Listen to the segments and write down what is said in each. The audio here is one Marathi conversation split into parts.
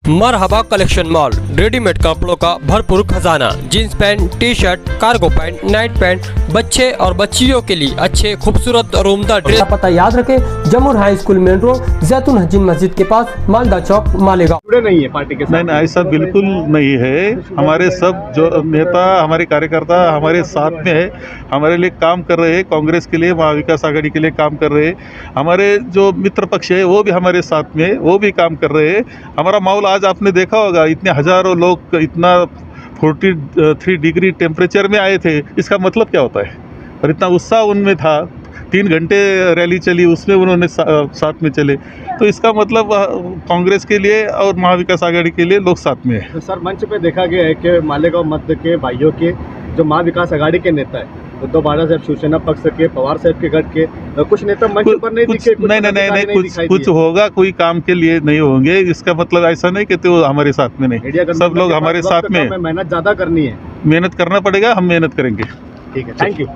मरहबा कलेक्शन मॉल, रेडीमेड कपड़ों का भरपूर खजाना, jeans pant, T shirt, cargo pant, Knight pant, बच्चे और बच्चियों के लिए अच्छे खूबसूरत और उम्दा ड्रेस। पता याद रखे, जमुर हाई स्कूल मेन रोड, जैतून हजीन मस्जिद के पास, मालदा चौक, मालेगांव। जुड़े नहीं है पार्टी के साथ? नहीं, ऐसा बिल्कुल नहीं है। हमारे सब जो नेता, हमारे कार्यकर्ता हमारे साथ में है, हमारे लिए काम कर रहे हैं। कांग्रेस के लिए, महाविकास आघाड़ी के लिए काम कर रहे हैं। हमारे जो मित्र पक्ष है वो भी हमारे साथ में, वो भी काम कर रहे हैं। हमारा माहौल आज आपने देखा होगा, इतने हजारों लोग इतना 43 डिग्री टेम्परेचर में आए थे। इसका मतलब क्या होता है? और इतना उत्साह उनमें था। 3 घंटे रैली चली, उसमें उन्होंने साथ में चले। तो इसका मतलब कांग्रेस के लिए और महाविकास आघाड़ी के लिए लोग साथ में है। तो सर, मंच पे देखा गया है कि मालेगांव मध्य के भाइयों के जो महाविकास आघाड़ी के नेता है, उद्धव बाला साहब शिवसेना पक्ष के, पवार साहब के गढ़ के कुछ नेता मंच पर नहीं दिखे। नहीं, कुछ होगा, कोई काम के लिए नहीं होंगे। इसका मतलब ऐसा नहीं कि तो हमारे साथ में नहीं, सब लोग हमारे साथ में। मेहनत ज़्यादा करनी है, मेहनत करना पड़ेगा, हम मेहनत करेंगे। ठीक है, थैंक यू।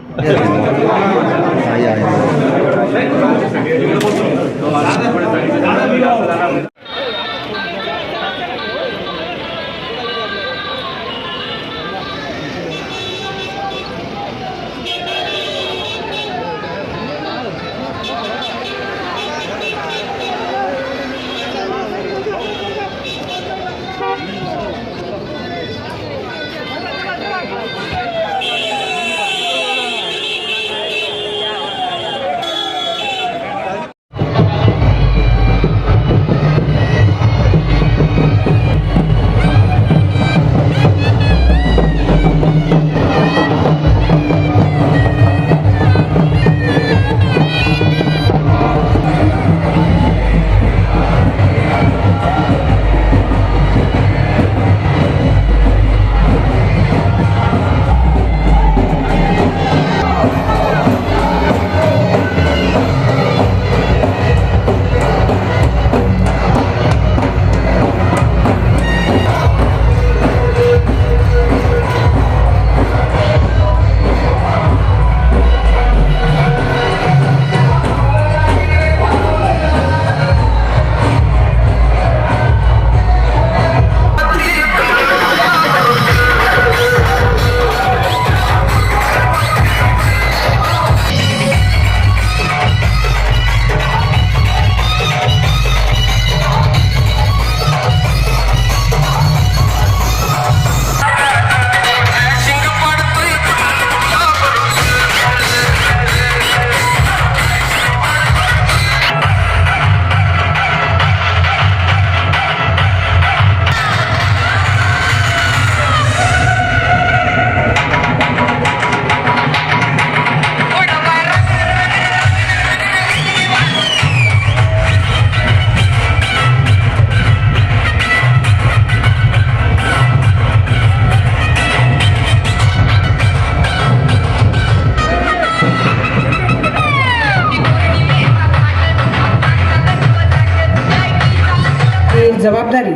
जबाबदारी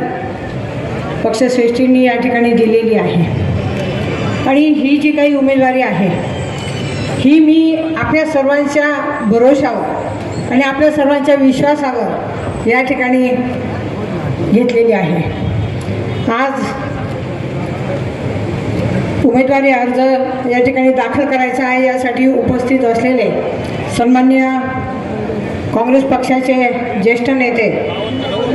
पक्षश्रेष्ठींनी या ठिकाणी दिलेली आहे आणि ही जी काही उमेदवारी आहे ही मी आपल्या सर्वांच्या भरोशावर आणि आपल्या सर्वांच्या विश्वासावर या ठिकाणी घेतलेली आहे। आज उमेदवारी अर्ज या ठिकाणी दाखल करायचा आहे, यासाठी उपस्थित असलेले सन्माननीय काँग्रेस पक्षाचे ज्येष्ठ नेते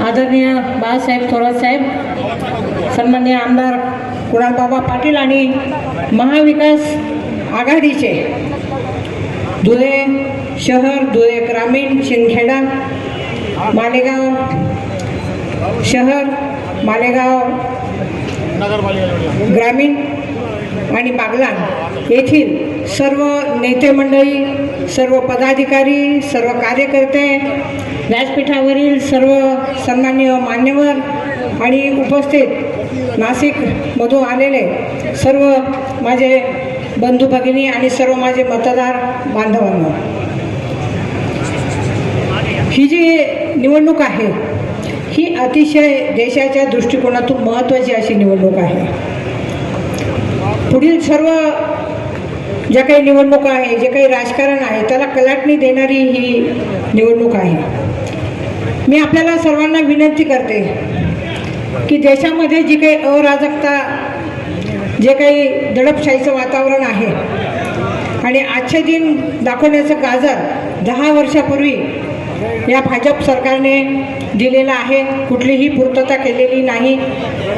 आदरणीय बाळासाहेब थोरात साहेब, सन्माननीय आमदार कुणालबाबा पाटील आणि महाविकास आघाडीचे धुळे शहर, धुळे ग्रामीण, शिंदखेडा, मालेगाव शहर, मालेगाव ग्रामीण आणि बागलाण येथील सर्व नेते मंडळी, सर्व पदाधिकारी, सर्व कार्यकर्ते, व्यासपीठावरील सर्व सन्माननीय मान्यवर आणि उपस्थित नाशिकमधून आलेले सर्व माझे बंधू भगिनी आणि सर्व माझे मतदार बांधवांनो, ही जी निवडणूक आहे ही अतिशय देशाच्या दृष्टिकोनातून महत्त्वाची अशी निवडणूक आहे। पुढील सर्व ज्या काही निवडणुका आहे, जे काही राजकारण आहे, त्याला कलाटणी देणारी ही निवडणूक आहे। मी आपल्याला सर्वांना विनंती करते की देशामध्ये जी काही अराजकता, जे काही दडपशाहीचं वातावरण आहे आणि आजचे दिन दाखवण्याचं गाजर 10 वर्षापूर्वी या भाजप सरकारने दिलेलं आहे, कुठलीही पूर्तता केलेली नाही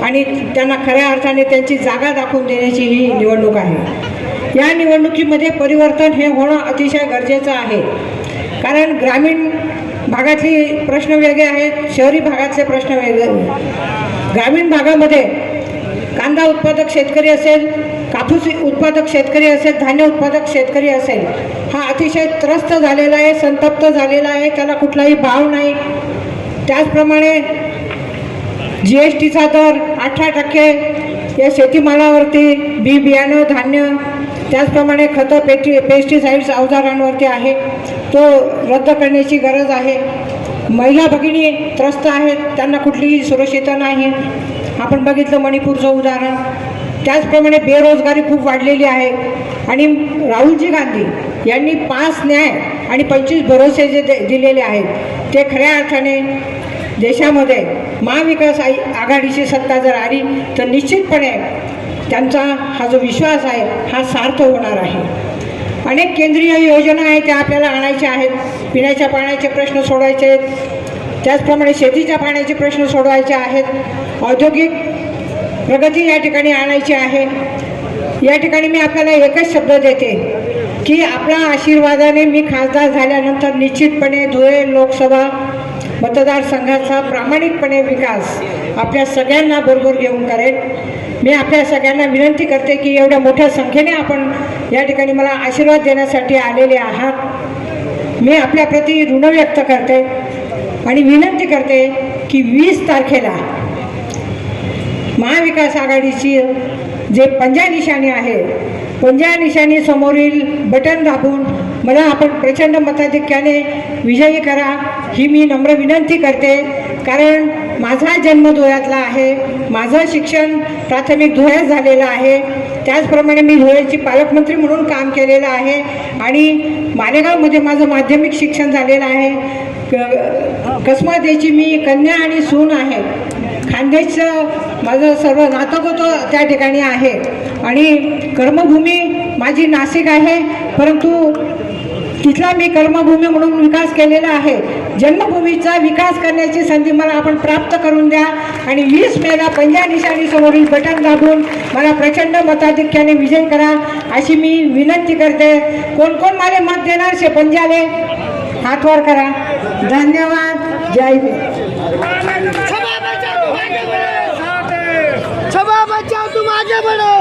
आणि त्यांना खऱ्या अर्थाने त्यांची जागा दाखवून देण्याची ही निवडणूक आहे। या निवडणुकीमध्ये परिवर्तन हे होणं अतिशय गरजेचं आहे, कारण ग्रामीण भागातले प्रश्न वेगळे आहेत, शहरी भागातले प्रश्न वेगळे। ग्रामीण भागामध्ये कांदा उत्पादक शेतकरी असेल, कापूस उत्पादक शेतकरी असेल, धान्य उत्पादक शेतकरी असेल, हा अतिशय त्रस्त झालेला आहे, संतप्त झालेला आहे, त्याला कुठलाही भाव नाही। त्याचप्रमाणे GSTचा दर 18% या शेतीमालावरती, बी बियाणं, धान्य, त्याचप्रमाणे खतं, पेस्टिसाइड्स अवजारांवरती आहे, तो रद्द करण्याची गरज आहे। महिला भगिनी त्रस्त आहेत, त्यांना कुठलीही सुरक्षितता नाही। आपण बघितलं मणिपूरचं उदाहरण। त्याचप्रमाणे बेरोजगारी खूप वाढलेली आहे आणि राहुलजी गांधी यांनी 5 न्याय आणि 25 भरोसे जे दिलेले आहेत, ते खऱ्या अर्थाने देशामध्ये महाविकास आघाडीची सत्ता जर आली तर निश्चितपणे त्यांचा हा जो विश्वास आहे हा सार्थ होणार आहे। अनेक केंद्रीय योजना आहेत त्या आपल्याला आणायच्या आहेत, पिण्याच्या पाण्याचे प्रश्न सोडवायचे आहेत, त्याचप्रमाणे शेतीच्या पाण्याचे प्रश्न सोडवायचे आहेत, औद्योगिक प्रगती या ठिकाणी आणायची आहे। या ठिकाणी मी आपल्याला एकच शब्द देते की आपल्या आशीर्वादाने मी खासदार झाल्यानंतर निश्चितपणे धुळे लोकसभा मतदारसंघाचा प्रामाणिकपणे विकास आपल्या सगळ्यांना बरोबर घेऊन करेन। मी आपल्या सगळ्यांना विनंती करते की एवढ्या मोठ्या संख्येने आपण या ठिकाणी मला आशीर्वाद देण्यासाठी आलेले आहात। मी आपल्याप्रती ऋण व्यक्त करते आणि विनंती करते की 20 तारखेला महाविकास आघाडीची जे पंजा निशाणी आहे, पंजा निशाणी समोरील बटन दाबून मला आपण प्रचंड मताधिक्याने विजयी करा ही मी नम्र विनंती करते। कारण माझा जन्म धुळ्यातला आहे, माझं शिक्षण प्राथमिक धुळ्यात झालेलं आहे, त्याचप्रमाणे मी धुळ्याची पालकमंत्री म्हणून काम केलेलं आहे आणि मालेगावमध्ये माझं माध्यमिक शिक्षण झालेलं आहे। कसमादेची मी कन्या आणि सून आहे, खानदेशचं माझं सर्व नातंगोतं त्या ठिकाणी आहे आणि कर्मभूमी माझी नाशिक आहे, परंतु तिथला मी कर्मभूमी म्हणून विकास केलेला आहे। जन्मभूमीचा विकास करण्याची संधी मला आपण प्राप्त करून द्या आणि 20 मेला पंजा निशाणी समोरील बटन दाबून मला प्रचंड मताधिक्याने विजय करा अशी मी विनंती करते। कोण कोण मला मत देणार शे पंजाले हात वर करा। धन्यवाद। जय हिंद। छबा बचाओ तुम आगे बढ़ो।